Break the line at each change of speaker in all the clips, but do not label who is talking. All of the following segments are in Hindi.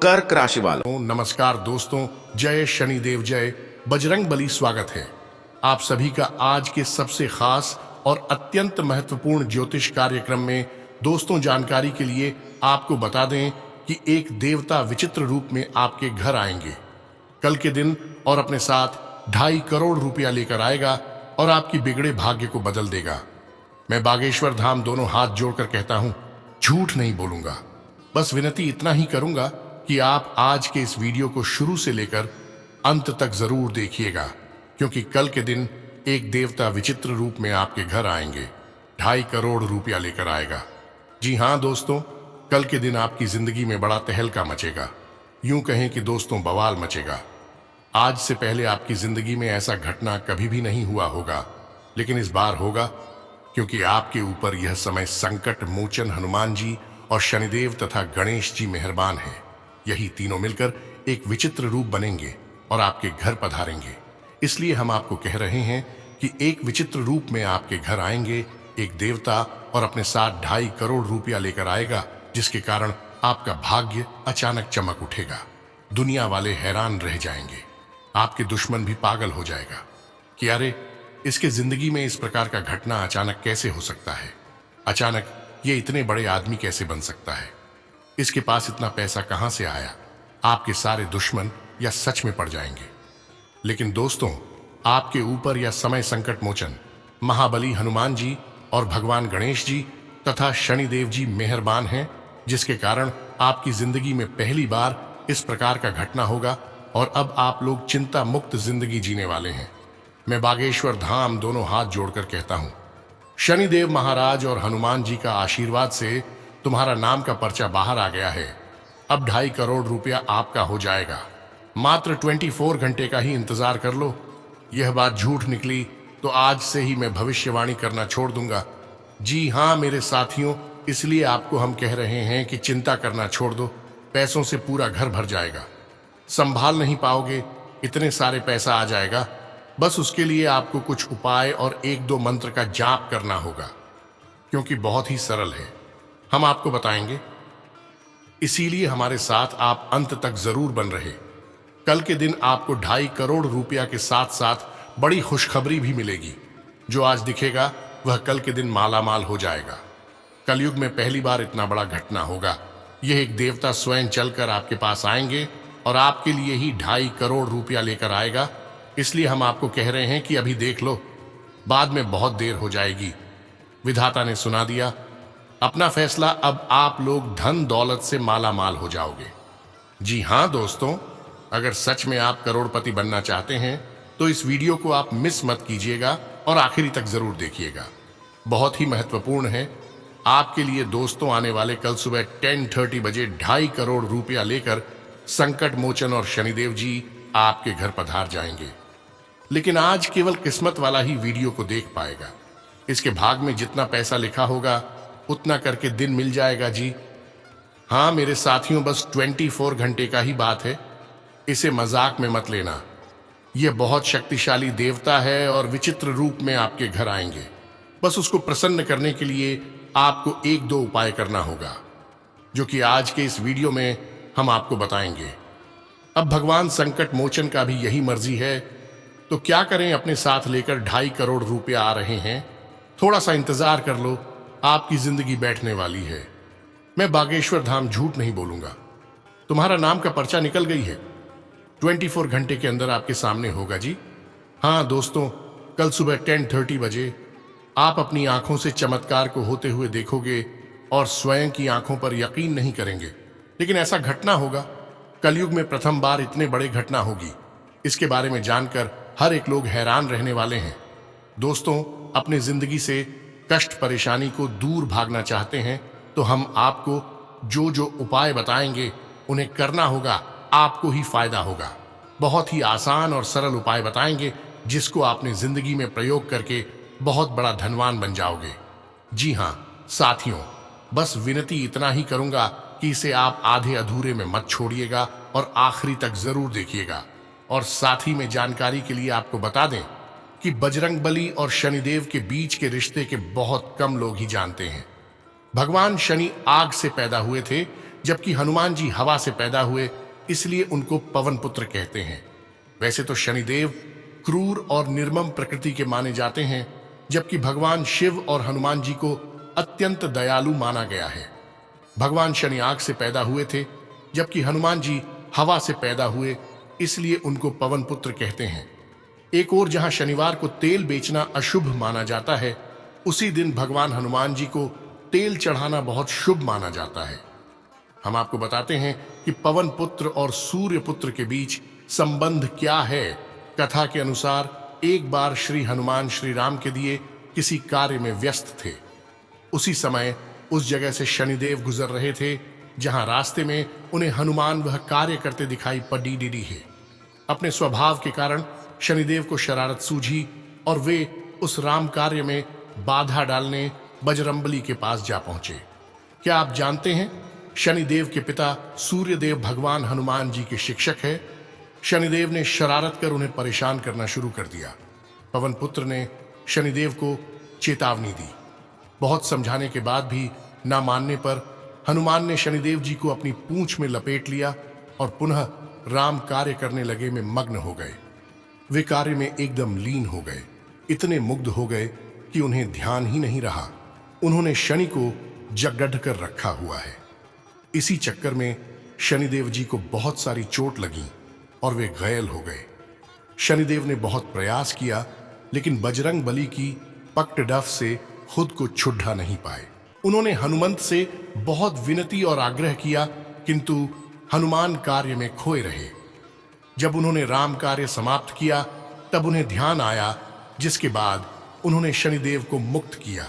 कर्क राशि वालों,
नमस्कार दोस्तों, जय शनिदेव जय बजरंग बली। स्वागत है आप सभी का आज के सबसे खास और अत्यंत महत्वपूर्ण ज्योतिष कार्यक्रम में। दोस्तों, जानकारी के लिए आपको बता दें कि एक देवता विचित्र रूप में आपके घर आएंगे कल के दिन और अपने साथ 2.5 करोड़ रुपया लेकर आएगा और आपकी बिगड़े भाग्य को बदल देगा। मैं बागेश्वर धाम दोनों हाथ जोड़कर कहता हूं, झूठ नहीं बोलूंगा। बस विनती इतना ही करूंगा कि आप आज के इस वीडियो को शुरू से लेकर अंत तक जरूर देखिएगा, क्योंकि कल के दिन एक देवता विचित्र रूप में आपके घर आएंगे, 2.5 करोड़ रुपया लेकर आएगा। जी हां दोस्तों, कल के दिन आपकी जिंदगी में बड़ा तहलका मचेगा। यूं कहें कि दोस्तों, बवाल मचेगा। आज से पहले आपकी जिंदगी में ऐसा घटना कभी भी नहीं हुआ होगा, लेकिन इस बार होगा, क्योंकि आपके ऊपर यह समय संकट मोचन हनुमान जी और शनिदेव तथा गणेश जी मेहरबान हैं। यही तीनों मिलकर एक विचित्र रूप बनेंगे और आपके घर पधारेंगे। इसलिए हम आपको कह रहे हैं कि एक विचित्र रूप में आपके घर आएंगे एक देवता और अपने साथ 2.5 करोड़ रुपया लेकर आएगा, जिसके कारण आपका भाग्य अचानक चमक उठेगा। दुनिया वाले हैरान रह जाएंगे, आपके दुश्मन भी पागल हो जाएगा कि अरे, इसके जिंदगी में इस प्रकार का घटना अचानक कैसे हो सकता है। अचानक ये इतने बड़े आदमी कैसे बन सकता है, इसके पास इतना पैसा कहां से आया। आपके सारे दुश्मन या सच में पड़ जाएंगे। लेकिन दोस्तों, आपके ऊपर यह समय संकट मोचन महाबली हनुमान जी और भगवान गणेश जी तथा शनिदेव जी मेहरबान हैं, जिसके कारण आपकी जिंदगी में पहली बार इस प्रकार का घटना होगा और अब आप लोग चिंता मुक्त जिंदगी जीने वाले हैं। मैं बागेश्वर धाम दोनों हाथ जोड़कर कहता हूं, शनिदेव महाराज और हनुमान जी का आशीर्वाद से तुम्हारा नाम का पर्चा बाहर आ गया है। अब 2.5 करोड़ रुपया आपका हो जाएगा। मात्र 24 घंटे का ही इंतजार कर लो। यह बात झूठ निकली तो आज से ही मैं भविष्यवाणी करना छोड़ दूंगा। जी हां मेरे साथियों, इसलिए आपको हम कह रहे हैं कि चिंता करना छोड़ दो। पैसों से पूरा घर भर जाएगा, संभाल नहीं पाओगे, इतने सारे पैसा आ जाएगा। बस उसके लिए आपको कुछ उपाय और 1-2 मंत्र का जाप करना होगा, क्योंकि बहुत ही सरल है, हम आपको बताएंगे। इसीलिए हमारे साथ आप अंत तक जरूर बन रहे। कल के दिन आपको 2.5 करोड़ रुपया के साथ साथ बड़ी खुशखबरी भी मिलेगी। जो आज दिखेगा वह कल के दिन माला माल हो जाएगा। कलयुग में पहली बार इतना बड़ा घटना होगा। यह एक देवता स्वयं चलकर आपके पास आएंगे और आपके लिए ही 2.5 करोड़ रुपया लेकर आएगा। इसलिए हम आपको कह रहे हैं कि अभी देख लो, बाद में बहुत देर हो जाएगी। विधाता ने सुना दिया अपना फैसला। अब आप लोग धन दौलत से माला माल हो जाओगे। जी हां दोस्तों, अगर सच में आप करोड़पति बनना चाहते हैं तो इस वीडियो को आप मिस मत कीजिएगा और आखिरी तक जरूर देखिएगा। बहुत ही महत्वपूर्ण है आपके लिए दोस्तों। आने वाले कल सुबह 10:30 बजे 2.5 करोड़ रुपया लेकर संकट मोचन और शनिदेव जी आपके घर पधार जाएंगे। लेकिन आज केवल किस्मत वाला ही वीडियो को देख पाएगा। इसके भाग में जितना पैसा लिखा होगा उतना करके दिन मिल जाएगा। जी हां मेरे साथियों, बस 24 घंटे का ही बात है, इसे मजाक में मत लेना। यह बहुत शक्तिशाली देवता है और विचित्र रूप में आपके घर आएंगे। बस उसको प्रसन्न करने के लिए आपको 1-2 उपाय करना होगा, जो कि आज के इस वीडियो में हम आपको बताएंगे। अब भगवान संकट मोचन का भी यही मर्जी है, तो क्या करें, अपने साथ लेकर 2.5 करोड़ रुपया आ रहे हैं। थोड़ा सा इंतजार कर लो, आपकी जिंदगी बैठने वाली है। मैं बागेश्वर धाम झूठ नहीं बोलूंगा। तुम्हारा नाम का पर्चा निकल गई है, 24 घंटे के अंदर आपके सामने होगा। जी हां दोस्तों, कल सुबह 10:30 बजे आप अपनी आंखों से चमत्कार को होते हुए देखोगे और स्वयं की आंखों पर यकीन नहीं करेंगे। लेकिन ऐसा घटना होगा, कलयुग में प्रथम बार इतने बड़े घटना होगी। इसके बारे में जानकर हर एक लोग हैरान रहने वाले हैं। दोस्तों, अपने जिंदगी से कष्ट परेशानी को दूर भागना चाहते हैं तो हम आपको जो जो उपाय बताएंगे उन्हें करना होगा, आपको ही फायदा होगा। बहुत ही आसान और सरल उपाय बताएंगे, जिसको आपने जिंदगी में प्रयोग करके बहुत बड़ा धनवान बन जाओगे। जी हां साथियों, बस विनती इतना ही करूंगा कि इसे आप आधे अधूरे में मत छोड़िएगा और आखिरी तक जरूर देखिएगा। और साथ ही में जानकारी के लिए आपको बता दें कि बजरंग बली और शनिदेव के बीच के रिश्ते के बहुत कम लोग ही जानते हैं। भगवान शनि आग से पैदा हुए थे, जबकि हनुमान जी हवा से पैदा हुए, इसलिए उनको पवन पुत्र कहते हैं। वैसे तो शनिदेव क्रूर और निर्मम प्रकृति के माने जाते हैं, जबकि भगवान शिव और हनुमान जी को अत्यंत दयालु माना गया है। भगवान शनि आग से पैदा हुए थे, जबकि हनुमान जी हवा से पैदा हुए, इसलिए उनको पवन पुत्र कहते हैं। एक और जहां शनिवार को तेल बेचना अशुभ माना जाता है, उसी दिन भगवान हनुमान जी को तेल चढ़ाना बहुत शुभ माना जाता है। हम आपको बताते हैं कि पवन पुत्र और सूर्य पुत्र के बीच संबंध क्या है। कथा के अनुसार एक बार श्री हनुमान श्री राम के दिए किसी कार्य में व्यस्त थे। उसी समय उस जगह से शनिदेव गुजर रहे थे, जहां रास्ते में उन्हें हनुमान वह कार्य करते दिखाई पड़ी है। अपने स्वभाव के कारण शनिदेव को शरारत सूझी और वे उस राम कार्य में बाधा डालने बजरंबली के पास जा पहुंचे। क्या आप जानते हैं, शनिदेव के पिता सूर्यदेव भगवान हनुमान जी के शिक्षक है। शनिदेव ने शरारत कर उन्हें परेशान करना शुरू कर दिया। पवन पुत्र ने शनिदेव को चेतावनी दी। बहुत समझाने के बाद भी ना मानने पर हनुमान ने शनिदेव जी को अपनी पूंछ में लपेट लिया और पुनः राम कार्य करने लगे में मग्न हो गए। वे कार्य में एकदम लीन हो गए, इतने मुग्ध हो गए कि उन्हें ध्यान ही नहीं रहा। उन्होंने शनि को जगड़ कर रखा हुआ है। इसी चक्कर में शनिदेव जी को बहुत सारी चोट लगी और वे घायल हो गए। शनिदेव ने बहुत प्रयास किया, लेकिन बजरंग बली की पकड़ डफ से खुद को छुड़ा नहीं पाए। उन्होंने हनुमंत से बहुत विनती और आग्रह किया, किंतु हनुमान कार्य में खोए रहे। जब उन्होंने राम कार्य समाप्त किया, तब उन्हें ध्यान आया, जिसके बाद उन्होंने शनिदेव को मुक्त किया।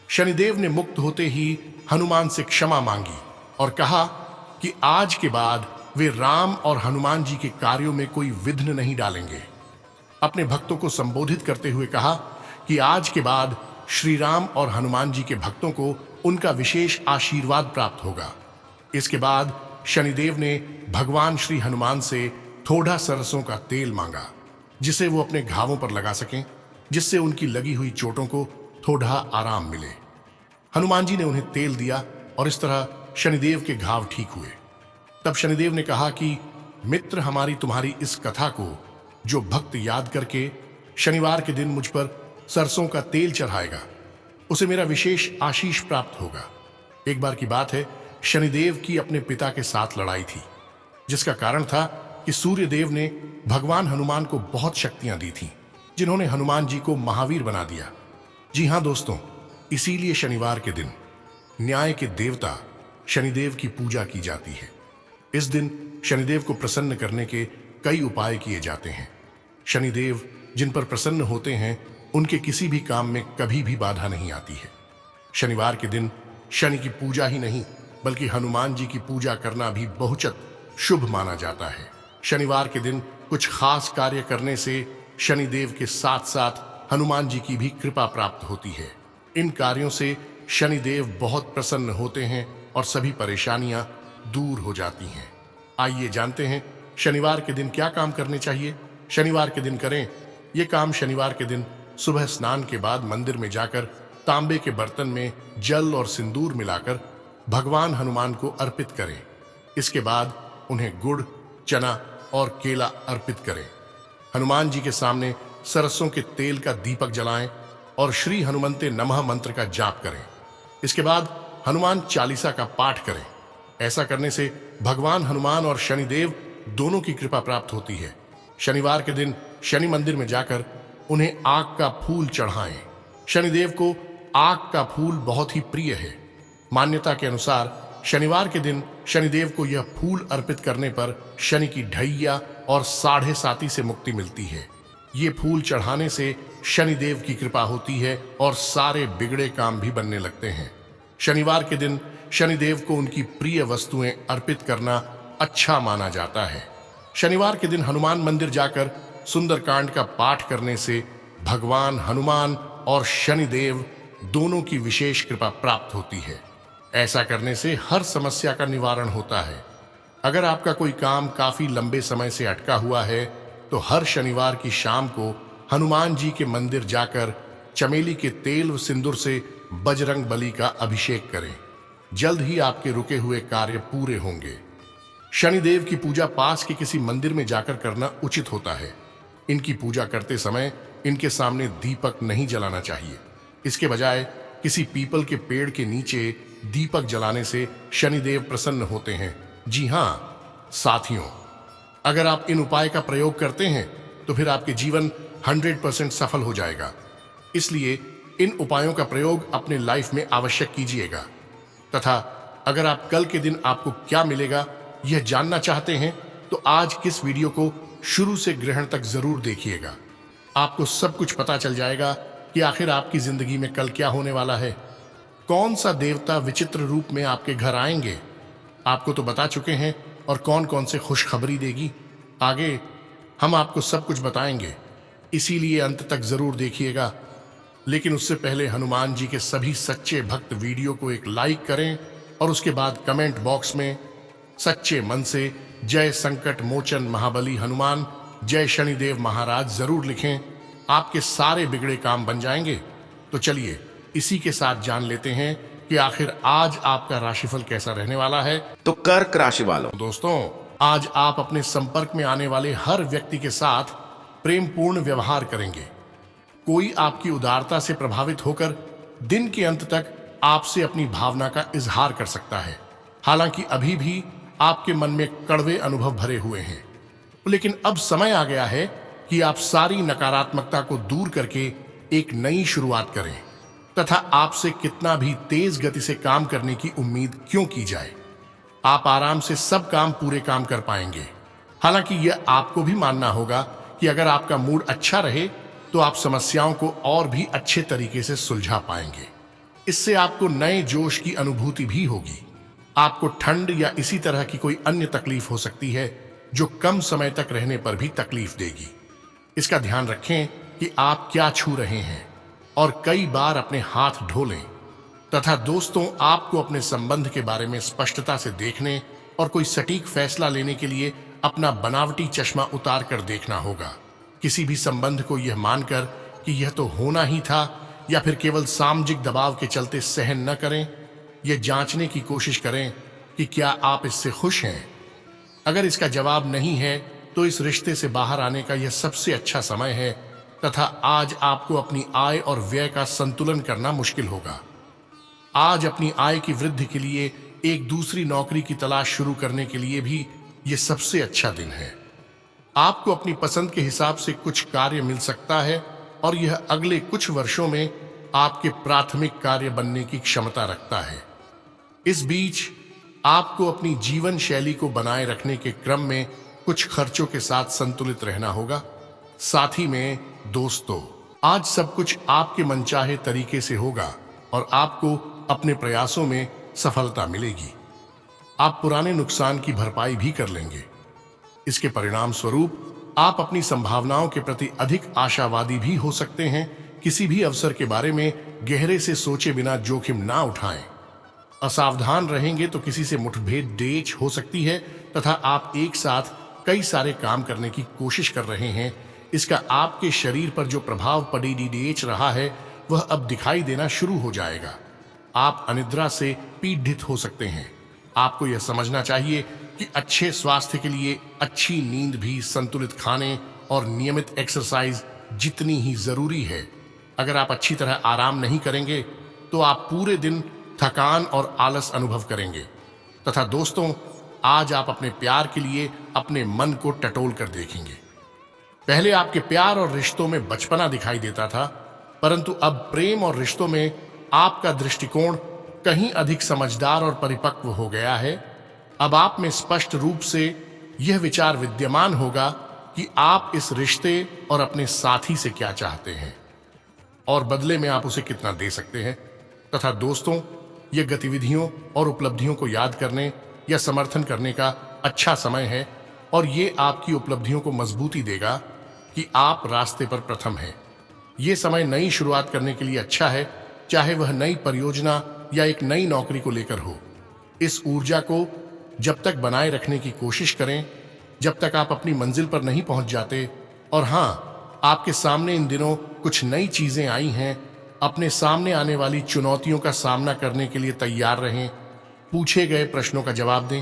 शनिदेव ने मुक्त होते ही हनुमान से क्षमा मांगी और कहा कि आज के बाद वे राम और हनुमान जी के कार्यों में कोई विघ्न नहीं डालेंगे। अपने भक्तों को संबोधित करते हुए कहा कि आज के बाद श्री राम और हनुमान जी के भक्तों को उनका विशेष आशीर्वाद प्राप्त होगा। इसके बाद शनिदेव ने भगवान श्री हनुमान से थोड़ा सरसों का तेल मांगा, जिसे वो अपने घावों पर लगा सकें, जिससे उनकी लगी हुई चोटों को थोड़ा आराम मिले। हनुमान जी ने उन्हें तेल दिया और इस तरह शनिदेव के घाव ठीक हुए। तब शनिदेव ने कहा कि मित्र, हमारी तुम्हारी इस कथा को जो भक्त याद करके शनिवार के दिन मुझ पर सरसों का तेल चढ़ाएगा, उसे मेरा विशेष आशीष प्राप्त होगा। एक बार की बात है, शनिदेव की अपने पिता के साथ लड़ाई थी, जिसका कारण था कि सूर्यदेव ने भगवान हनुमान को बहुत शक्तियां दी थीं, जिन्होंने हनुमान जी को महावीर बना दिया। जी हां दोस्तों, इसीलिए शनिवार के दिन न्याय के देवता शनिदेव की पूजा की जाती है। इस दिन शनिदेव को प्रसन्न करने के कई उपाय किए जाते हैं। शनिदेव जिन पर प्रसन्न होते हैं, उनके किसी भी काम में कभी भी बाधा नहीं आती है। शनिवार के दिन शनि की पूजा ही नहीं, बल्कि हनुमान जी की पूजा करना भी बहुचत शुभ माना जाता है। शनिवार के दिन कुछ खास कार्य करने से शनिदेव के साथ साथ हनुमान जी की भी कृपा प्राप्त होती है। इन कार्यों से शनिदेव बहुत प्रसन्न होते हैं और सभी परेशानियां दूर हो जाती हैं। आइए जानते हैं शनिवार के दिन क्या काम करने चाहिए। शनिवार के दिन करें ये काम। शनिवार के दिन सुबह स्नान के बाद मंदिर में जाकर तांबे के बर्तन में जल और सिंदूर मिलाकर भगवान हनुमान को अर्पित करें। इसके बाद उन्हें गुड़, चना और केला अर्पित करें। हनुमान जी के सामने सरसों के तेल का दीपक जलाएं और श्री हनुमंते नमः मंत्र का जाप करें। इसके बाद हनुमान चालीसा का पाठ करें। ऐसा करने से भगवान हनुमान और शनिदेव दोनों की कृपा प्राप्त होती है। शनिवार के दिन शनि मंदिर में जाकर उन्हें आग का फूल चढ़ाएं। शनिदेव को आग का फूल बहुत ही प्रिय है। मान्यता के अनुसार शनिवार के दिन शनिदेव को यह फूल अर्पित करने पर शनि की ढैया और साढ़े साती से मुक्ति मिलती है। ये फूल चढ़ाने से शनिदेव की कृपा होती है और सारे बिगड़े काम भी बनने लगते हैं। शनिवार के दिन शनिदेव को उनकी प्रिय वस्तुएं अर्पित करना अच्छा माना जाता है। शनिवार के दिन हनुमान मंदिर जाकर सुंदरकांड का पाठ करने से भगवान हनुमान और शनिदेव दोनों की विशेष कृपा प्राप्त होती है। ऐसा करने से हर समस्या का निवारण होता है। अगर आपका कोई काम काफी लंबे समय से अटका हुआ है, तो हर शनिवार की शाम को हनुमान जी के मंदिर जाकर चमेली के तेल व सिंदूर से बजरंग बली का अभिषेक करें। जल्द ही आपके रुके हुए कार्य पूरे होंगे। शनिदेव की पूजा पास के किसी मंदिर में जाकर करना उचित होता है। इनकी पूजा करते समय इनके सामने दीपक नहीं जलाना चाहिए। इसके बजाय किसी पीपल के पेड़ के नीचे दीपक जलाने से शनिदेव प्रसन्न होते हैं। जी हाँ साथियों, अगर आप इन उपाय का प्रयोग करते हैं तो फिर आपके जीवन 100% सफल हो जाएगा। इसलिए इन उपायों का प्रयोग अपने लाइफ में आवश्यक कीजिएगा। तथा अगर आप कल के दिन आपको क्या मिलेगा यह जानना चाहते हैं तो आज किस वीडियो को शुरू से ग्रहण तक जरूर देखिएगा। आपको सब कुछ पता चल जाएगा कि आखिर आपकी जिंदगी में कल क्या होने वाला है। कौन सा देवता विचित्र रूप में आपके घर आएंगे आपको तो बता चुके हैं, और कौन कौन से खुशखबरी देगी आगे हम आपको सब कुछ बताएंगे। इसीलिए अंत तक जरूर देखिएगा। लेकिन उससे पहले हनुमान जी के सभी सच्चे भक्त वीडियो को एक लाइक करें और उसके बाद कमेंट बॉक्स में सच्चे मन से जय संकट मोचन महाबली हनुमान, जय शनिदेव महाराज जरूर लिखें। आपके सारे बिगड़े काम बन जाएंगे। तो चलिए इसी के साथ जान लेते हैं कि आखिर आज आपका राशिफल कैसा रहने वाला है।
तो कर्क राशि वालों,
दोस्तों, आज आप अपने संपर्क में आने वाले हर व्यक्ति के साथ प्रेमपूर्ण व्यवहार करेंगे। कोई आपकी उदारता से प्रभावित होकर दिन के अंत तक आपसे अपनी भावना का इजहार कर सकता है। हालांकि अभी भी आपके मन में कड़वे अनुभव भरे हुए हैं, लेकिन अब समय आ गया है कि आप सारी नकारात्मकता को दूर करके एक नई शुरुआत करें तथा आपसे कितना भी तेज गति से काम करने की उम्मीद क्यों की जाए। आप आराम से सब काम पूरे काम कर पाएंगे। हालांकि यह आपको भी मानना होगा कि अगर आपका मूड अच्छा रहे तो आप समस्याओं को और भी अच्छे तरीके से सुलझा पाएंगे। इससे आपको नए जोश की अनुभूति भी होगी। आपको ठंड या इसी तरह की कोई अन्य तकलीफ हो सकती है जो कम समय तक रहने पर भी तकलीफ देगी। इसका ध्यान रखें कि आप क्या छू रहे हैं और कई बार अपने हाथ धो लें। तथा दोस्तों, आपको अपने संबंध के बारे में स्पष्टता से देखने और कोई सटीक फैसला लेने के लिए अपना बनावटी चश्मा उतार कर देखना होगा। किसी भी संबंध को यह मानकर कि यह तो होना ही था या फिर केवल सामाजिक दबाव के चलते सहन न करें। यह जांचने की कोशिश करें कि क्या आप इससे खुश हैं। अगर इसका जवाब नहीं है तो इस रिश्ते से बाहर आने का यह सबसे अच्छा समय है। तथा आज आपको अपनी आय और व्यय का संतुलन करना मुश्किल होगा। आज अपनी आय की वृद्धि के लिए एक दूसरी नौकरी की तलाश शुरू करने के लिए भी यह सबसे अच्छा दिन है। आपको अपनी पसंद के हिसाब से कुछ कार्य मिल सकता है और यह अगले कुछ वर्षों में आपके प्राथमिक कार्य बनने की क्षमता रखता है। इस बीच आपको अपनी जीवन शैली को बनाए रखने के क्रम में कुछ खर्चों के साथ संतुलित रहना होगा। साथ ही में दोस्तों, आज सब कुछ आपके मनचाहे तरीके से होगा और आपको अपने प्रयासों में सफलता मिलेगी। आप पुराने नुकसान की भरपाई भी कर लेंगे। इसके परिणाम स्वरूप आप अपनी संभावनाओं के प्रति अधिक आशावादी भी हो सकते हैं। किसी भी अवसर के बारे में गहरे से सोचे बिना जोखिम ना उठाएं। असावधान रहेंगे तो किसी से मुठभेड़ डेच हो सकती है तथा आप एक साथ कई सारे काम करने की कोशिश कर रहे हैं। इसका आपके शरीर पर जो प्रभाव पड़ेच रहा है वह अब दिखाई देना शुरू हो जाएगा। आप अनिद्रा से पीड़ित हो सकते हैं। आपको यह समझना चाहिए कि अच्छे स्वास्थ्य के लिए अच्छी नींद भी संतुलित खाने और नियमित एक्सरसाइज जितनी ही जरूरी है। अगर आप अच्छी तरह आराम नहीं करेंगे तो आप पूरे दिन थकान और आलस अनुभव करेंगे। तथा दोस्तों, आज आप अपने प्यार के लिए अपने मन को टटोल कर देखेंगे। पहले आपके प्यार और रिश्तों में बचपना दिखाई देता था, परंतु अब प्रेम और रिश्तों में आपका दृष्टिकोण कहीं अधिक समझदार और परिपक्व हो गया है। अब आप में स्पष्ट रूप से यह विचार विद्यमान होगा कि आप इस रिश्ते और अपने साथी से क्या चाहते हैं और बदले में आप उसे कितना दे सकते हैं। तथा दोस्तों, यह गतिविधियों और उपलब्धियों को याद करने या समर्थन करने का अच्छा समय है और ये आपकी उपलब्धियों को मजबूती देगा कि आप रास्ते पर प्रथम हैं। ये समय नई शुरुआत करने के लिए अच्छा है, चाहे वह नई परियोजना या एक नई नौकरी को लेकर हो। इस ऊर्जा को जब तक बनाए रखने की कोशिश करें जब तक आप अपनी मंजिल पर नहीं पहुंच जाते। और हाँ, आपके सामने इन दिनों कुछ नई चीजें आई हैं। अपने सामने आने वाली चुनौतियों का सामना करने के लिए तैयार रहें। पूछे गए प्रश्नों का जवाब दें।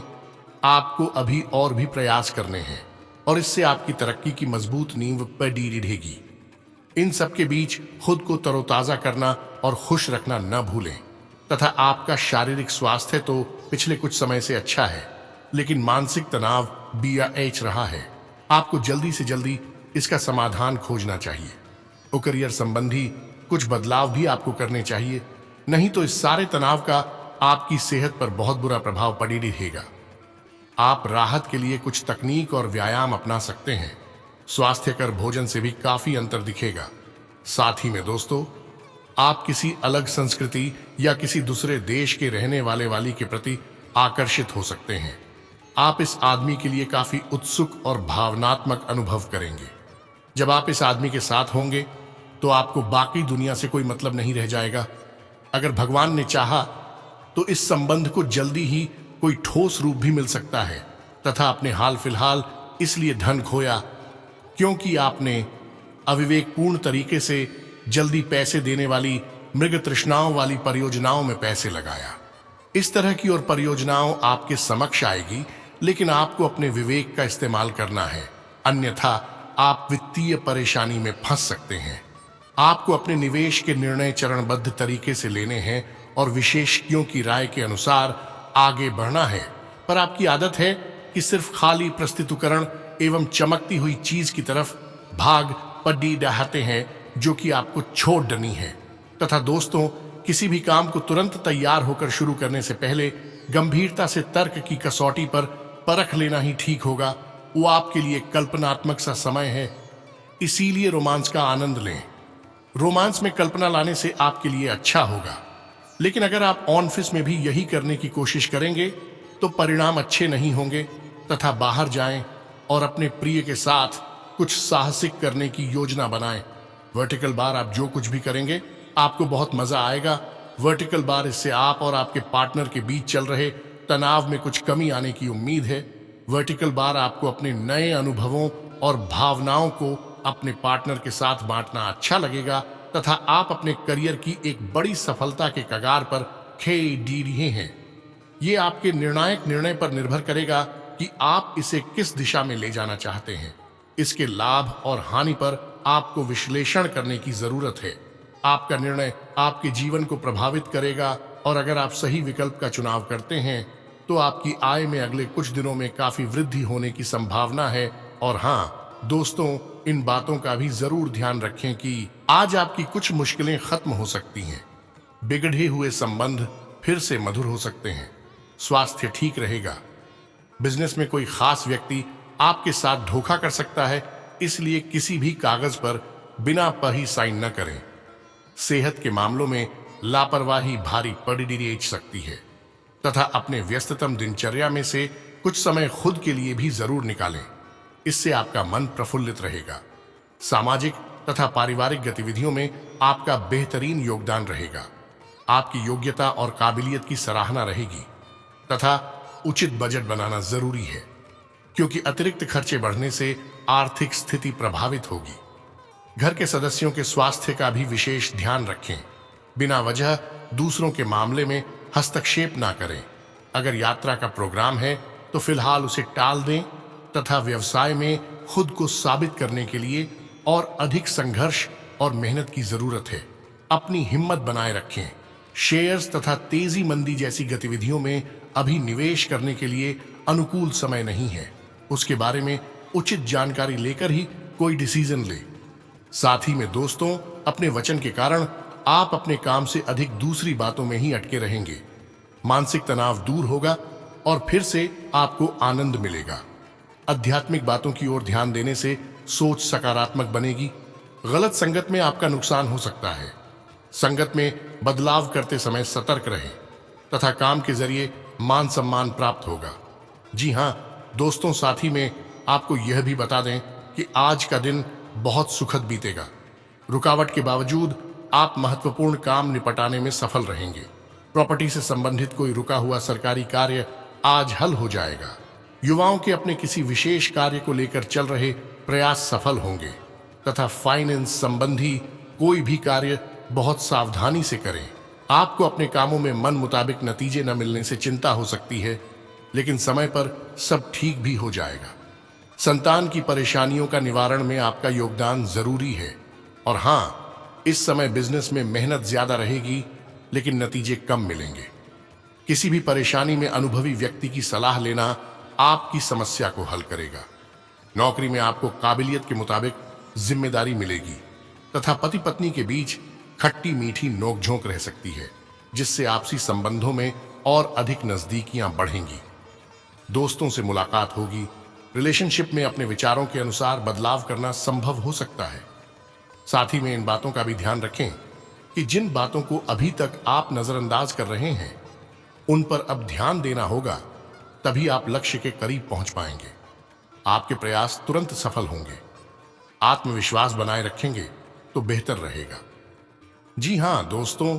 आपको अभी और भी प्रयास करने हैं और इससे आपकी तरक्की की मजबूत नींव पड़ी रहेगी। इन सब के बीच खुद को तरोताजा करना और खुश रखना न भूलें। तथा आपका शारीरिक स्वास्थ्य तो पिछले कुछ समय से अच्छा है, लेकिन मानसिक तनाव BAH रहा है। आपको जल्दी से जल्दी इसका समाधान खोजना चाहिए। और करियर संबंधी कुछ बदलाव भी आपको करने चाहिए, नहीं तो इस सारे तनाव का आपकी सेहत पर बहुत बुरा प्रभाव पड़ी रहेगा। आप राहत के लिए कुछ तकनीक और व्यायाम अपना सकते हैं। स्वास्थ्यकर भोजन से भी काफी अंतर दिखेगा। साथ ही में दोस्तों, आप किसी अलग संस्कृति या किसी दूसरे देश के रहने वाली के प्रति आकर्षित हो सकते हैं। आप इस आदमी के लिए काफी उत्सुक और भावनात्मक अनुभव करेंगे। जब आप इस आदमी के साथ होंगे तो आपको बाकी दुनिया से कोई मतलब नहीं रह जाएगा। अगर भगवान ने चाहा तो इस संबंध को जल्दी ही कोई ठोस रूप भी मिल सकता है। तथा अपने हाल फिलहाल इसलिए धन खोया क्योंकि आपने अविवेकपूर्ण तरीके से जल्दी पैसे देने वाली मृग तृष्णाओं वाली परियोजनाओं में पैसे लगाया। इस तरह की और परियोजनाओं आपके समक्ष आएगी, लेकिन आपको अपने विवेक का इस्तेमाल करना है, अन्यथा आप वित्तीय परेशानी में फंस सकते हैं। आपको अपने निवेश के निर्णय चरणबद्ध तरीके से लेने हैं और विशेषज्ञों की राय के अनुसार आगे बढ़ना है। पर आपकी आदत है कि सिर्फ खाली प्रस्तुतिकरण एवं चमकती हुई चीज की तरफ भाग पड़ी डहाते हैं, जो कि आपको छोड़ डनी है। तथा दोस्तों, किसी भी काम को तुरंत तैयार होकर शुरू करने से पहले गंभीरता से तर्क की कसौटी पर परख लेना ही ठीक होगा। वो आपके लिए कल्पनात्मक सा समय है, इसीलिए रोमांस का आनंद लें। रोमांस में कल्पना लाने से आपके लिए अच्छा होगा, लेकिन अगर आप ऑफिस में भी यही करने की कोशिश करेंगे तो परिणाम अच्छे नहीं होंगे। तथा बाहर जाएं और अपने प्रिय के साथ कुछ साहसिक करने की योजना बनाएं। वर्टिकल बार आप जो कुछ भी करेंगे आपको बहुत मजा आएगा। वर्टिकल बार इससे आप और आपके पार्टनर के बीच चल रहे तनाव में कुछ कमी आने की उम्मीद है। वर्टिकल बार आपको अपने नए अनुभवों और भावनाओं को अपने पार्टनर के साथ बांटना अच्छा लगेगा। तथा आप अपने करियर की एक बड़ी सफलता के कगार पर खेल रहे हैं। ये आपके निर्णायक निर्णय पर निर्भर करेगा कि आप इसे किस दिशा में ले जाना चाहते हैं। इसके लाभ और हानि पर आपको विश्लेषण करने की जरूरत है। आपका निर्णय आपके जीवन को प्रभावित करेगा और अगर आप सही विकल्प का चुनाव करते हैं तो आपकी आय में अगले कुछ दिनों में काफी वृद्धि होने की संभावना है। और हाँ दोस्तों, इन बातों का भी जरूर ध्यान रखें कि आज आपकी कुछ मुश्किलें खत्म हो सकती हैं। बिगड़े हुए संबंध फिर से मधुर हो सकते हैं। स्वास्थ्य ठीक रहेगा। बिजनेस में कोई खास व्यक्ति आपके साथ धोखा कर सकता है, इसलिए किसी भी कागज पर बिना पढ़ी साइन न करें। सेहत के मामलों में लापरवाही भारी पड़ सकती है। तथा अपने व्यस्ततम दिनचर्या में से कुछ समय खुद के लिए भी जरूर निकालें। इससे आपका मन प्रफुल्लित रहेगा। सामाजिक तथा पारिवारिक गतिविधियों में आपका बेहतरीन योगदान रहेगा। आपकी योग्यता और काबिलियत की सराहना रहेगी। तथा उचित बजट बनाना जरूरी है, क्योंकि अतिरिक्त खर्चे बढ़ने से आर्थिक स्थिति प्रभावित होगी। घर के सदस्यों के स्वास्थ्य का भी विशेष ध्यान रखें। बिना वजह दूसरों के मामले में हस्तक्षेप ना करें। अगर यात्रा का प्रोग्राम है तो फिलहाल उसे टाल दें। तथा व्यवसाय में खुद को साबित करने के लिए और अधिक संघर्ष और मेहनत की जरूरत है। अपनी हिम्मत बनाए रखें। शेयर्स तथा तेजी मंदी जैसी गतिविधियों में अभी निवेश करने के लिए अनुकूल समय नहीं है। उसके बारे में उचित जानकारी लेकर ही कोई डिसीजन ले। साथ ही में दोस्तों, अपने वचन के कारण आप अपने काम से अधिक दूसरी बातों में ही अटके रहेंगे। मानसिक तनाव दूर होगा और फिर से आपको आनंद मिलेगा। आध्यात्मिक बातों की ओर ध्यान देने से सोच सकारात्मक बनेगी। गलत संगत में आपका नुकसान हो सकता है। संगत में बदलाव करते समय सतर्क रहें तथा काम के जरिए मान सम्मान प्राप्त होगा। जी हाँ दोस्तों, साथ ही में आपको यह भी बता दें कि आज का दिन बहुत सुखद बीतेगा। रुकावट के बावजूद आप महत्वपूर्ण काम निपटाने में सफल रहेंगे। प्रॉपर्टी से संबंधित कोई रुका हुआ सरकारी कार्य आज हल हो जाएगा। युवाओं के अपने किसी विशेष कार्य को लेकर चल रहे प्रयास सफल होंगे। तथा फाइनेंस संबंधी कोई भी कार्य बहुत सावधानी से करें। आपको अपने कामों में मन मुताबिक नतीजे न मिलने से चिंता हो सकती है, लेकिन समय पर सब ठीक भी हो जाएगा। संतान की परेशानियों का निवारण में आपका योगदान जरूरी है। और हाँ, इस समय बिजनेस में मेहनत ज्यादा रहेगी, लेकिन नतीजे कम मिलेंगे। किसी भी परेशानी में अनुभवी व्यक्ति की सलाह लेना आपकी समस्या को हल करेगा। नौकरी में आपको काबिलियत के मुताबिक जिम्मेदारी मिलेगी तथा पति पत्नी के बीच खट्टी मीठी नोकझोंक रह सकती है, जिससे आपसी संबंधों में और अधिक नजदीकियां बढ़ेंगी। दोस्तों से मुलाकात होगी। रिलेशनशिप में अपने विचारों के अनुसार बदलाव करना संभव हो सकता है। साथ ही में इन बातों का भी ध्यान रखें कि जिन बातों को अभी तक आप नजरअंदाज कर रहे हैं, उन पर अब ध्यान देना होगा, तभी आप लक्ष्य के करीब पहुंच पाएंगे। आपके प्रयास तुरंत सफल होंगे। आत्मविश्वास बनाए रखेंगे तो बेहतर रहेगा। जी हां दोस्तों,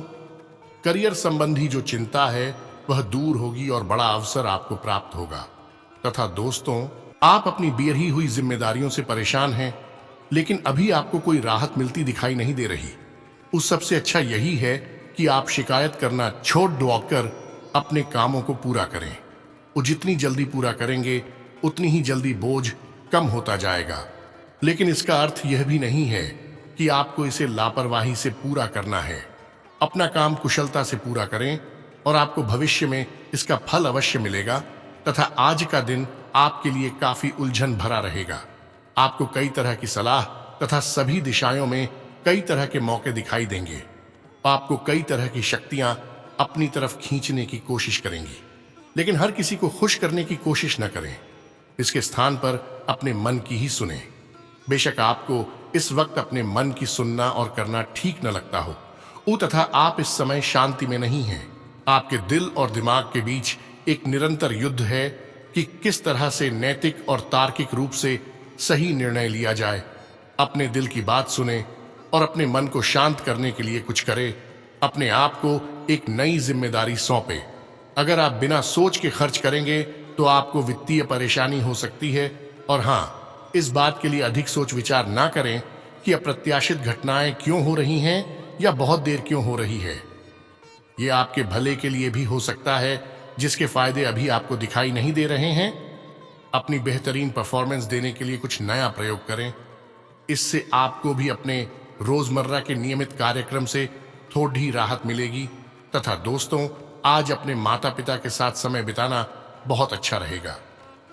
करियर संबंधी जो चिंता है वह दूर होगी और बड़ा अवसर आपको प्राप्त होगा। तथा दोस्तों, आप अपनी बेरही हुई जिम्मेदारियों से परेशान हैं, लेकिन अभी आपको कोई राहत मिलती दिखाई नहीं दे रही। उस सबसे अच्छा यही है कि आप शिकायत करना छोड़ कर अपने कामों को पूरा करें। वो जितनी जल्दी पूरा करेंगे, उतनी ही जल्दी बोझ कम होता जाएगा। लेकिन इसका अर्थ यह भी नहीं है कि आपको इसे लापरवाही से पूरा करना है। अपना काम कुशलता से पूरा करें और आपको भविष्य में इसका फल अवश्य मिलेगा। तथा आज का दिन आपके लिए काफी उलझन भरा रहेगा। आपको कई तरह की सलाह तथा सभी दिशाओं में कई तरह के मौके दिखाई देंगे। आपको कई तरह की शक्तियां अपनी तरफ खींचने की कोशिश करेंगी, लेकिन हर किसी को खुश करने की कोशिश न करें। इसके स्थान पर अपने मन की ही सुने। बेशक आपको इस वक्त अपने मन की सुनना और करना ठीक न लगता हो, तथा आप इस समय शांति में नहीं हैं। आपके दिल और दिमाग के बीच एक निरंतर युद्ध है कि किस तरह से नैतिक और तार्किक रूप से सही निर्णय लिया जाए। अपने दिल की बात सुने और अपने मन को शांत करने के लिए कुछ करे। अपने आप को एक नई जिम्मेदारी सौंपे। अगर आप बिना सोच के खर्च करेंगे तो आपको वित्तीय परेशानी हो सकती है। और हाँ, इस बात के लिए अधिक सोच विचार ना करें कि अप्रत्याशित घटनाएं क्यों हो रही हैं या बहुत देर क्यों हो रही है। ये आपके भले के लिए भी हो सकता है, जिसके फायदे अभी आपको दिखाई नहीं दे रहे हैं। अपनी बेहतरीन परफॉर्मेंस देने के लिए कुछ नया प्रयोग करें। इससे आपको भी अपने रोजमर्रा के नियमित कार्यक्रम से थोड़ी राहत मिलेगी। तथा दोस्तों, आज अपने माता पिता के साथ समय बिताना बहुत अच्छा रहेगा।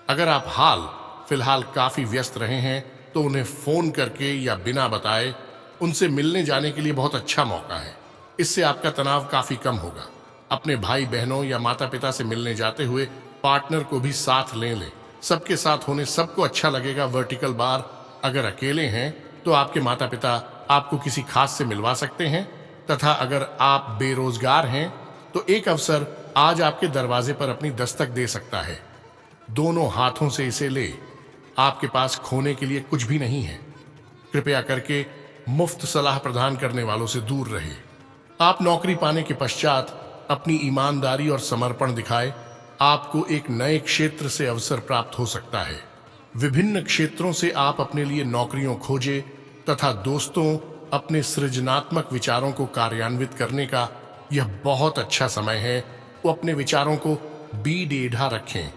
अगर आप हाल फिलहाल काफी व्यस्त रहे हैं तो उन्हें फोन करके या बिना बताए उनसे मिलने जाने के लिए बहुत अच्छा मौका है। इससे आपका तनाव काफी कम होगा। अपने भाई बहनों या माता पिता से मिलने जाते हुए पार्टनर को भी साथ लें। सबके साथ होने सबको अच्छा लगेगा। Vertical bar. अगर अकेले हैं तो आपके माता पिता आपको किसी खास से मिलवा सकते हैं। तथा अगर आप बेरोजगार हैं तो एक अवसर आज आपके दरवाजे पर अपनी दस्तक दे सकता है। दोनों हाथों से इसे ले। आपके पास खोने के लिए कुछ भी नहीं है। कृपया करके मुफ्त सलाह प्रदान करने वालों से दूर रहे। आप नौकरी पाने के पश्चात अपनी ईमानदारी और समर्पण दिखाए। आपको एक नए क्षेत्र से अवसर प्राप्त हो सकता है। विभिन्न क्षेत्रों से आप अपने लिए नौकरियों खोजे। तथा दोस्तों, अपने सृजनात्मक विचारों को कार्यान्वित करने का यह बहुत अच्छा समय है। वो अपने विचारों को बीडेढ़ा रखें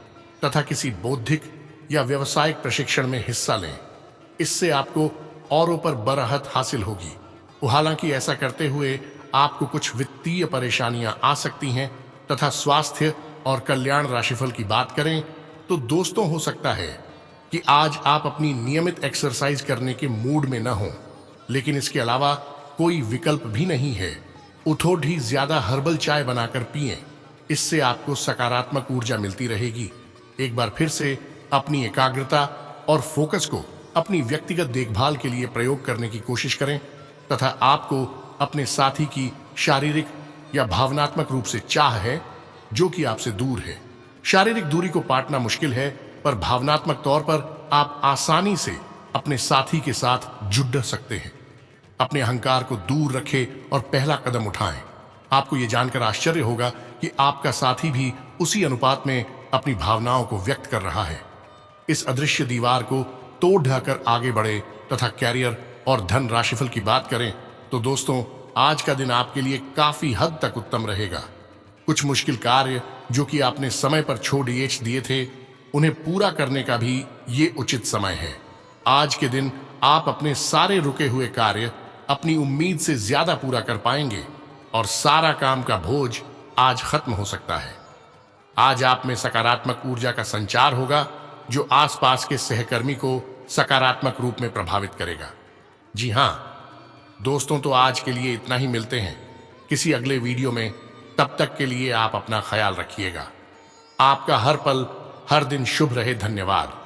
तथा किसी बौद्धिक या व्यावसायिक प्रशिक्षण में हिस्सा लें। इससे आपको औरों पर बराहत हासिल होगी। हालांकि ऐसा करते हुए आपको कुछ वित्तीय परेशानियां आ सकती हैं। तथा स्वास्थ्य और कल्याण राशिफल की बात करें तो दोस्तों, हो सकता है कि आज आप अपनी नियमित एक्सरसाइज करने के मूड में न हो, लेकिन इसके अलावा कोई विकल्प भी नहीं है। उठोड़ी ज्यादा हर्बल चाय बनाकर पिएं। इससे आपको सकारात्मक ऊर्जा मिलती रहेगी। एक बार फिर से अपनी एकाग्रता और फोकस को अपनी व्यक्तिगत देखभाल के लिए प्रयोग करने की कोशिश करें। तथा आपको अपने साथी की शारीरिक या भावनात्मक रूप से चाह है, जो कि आपसे दूर है। शारीरिक दूरी को पाटना मुश्किल है, पर भावनात्मक तौर पर आप आसानी से अपने साथी के साथ जुड़ सकते हैं। अपने अहंकार को दूर रखें और पहला कदम उठाएं। आपको यह जानकर आश्चर्य होगा कि आपका साथी भी उसी अनुपात में अपनी भावनाओं को व्यक्त कर रहा है। इस अदृश्य दीवार को तोड़ ढाकर आगे बढ़े। तथा कैरियर और धन राशिफल की बात करें तो दोस्तों, आज का दिन आपके लिए काफी हद तक उत्तम रहेगा। कुछ मुश्किल कार्य जो कि आपने समय पर छोड़ दिए थे, उन्हें पूरा करने का भी ये उचित समय है। आज के दिन आप अपने सारे रुके हुए कार्य अपनी उम्मीद से ज्यादा पूरा कर पाएंगे और सारा काम का बोझ आज खत्म हो सकता है। आज आप में सकारात्मक ऊर्जा का संचार होगा जो आसपास के सहकर्मी को सकारात्मक रूप में प्रभावित करेगा। जी हां दोस्तों, तो आज के लिए इतना ही। मिलते हैं किसी अगले वीडियो में। तब तक के लिए आप अपना ख्याल रखिएगा। आपका हर पल हर दिन शुभ रहे। धन्यवाद।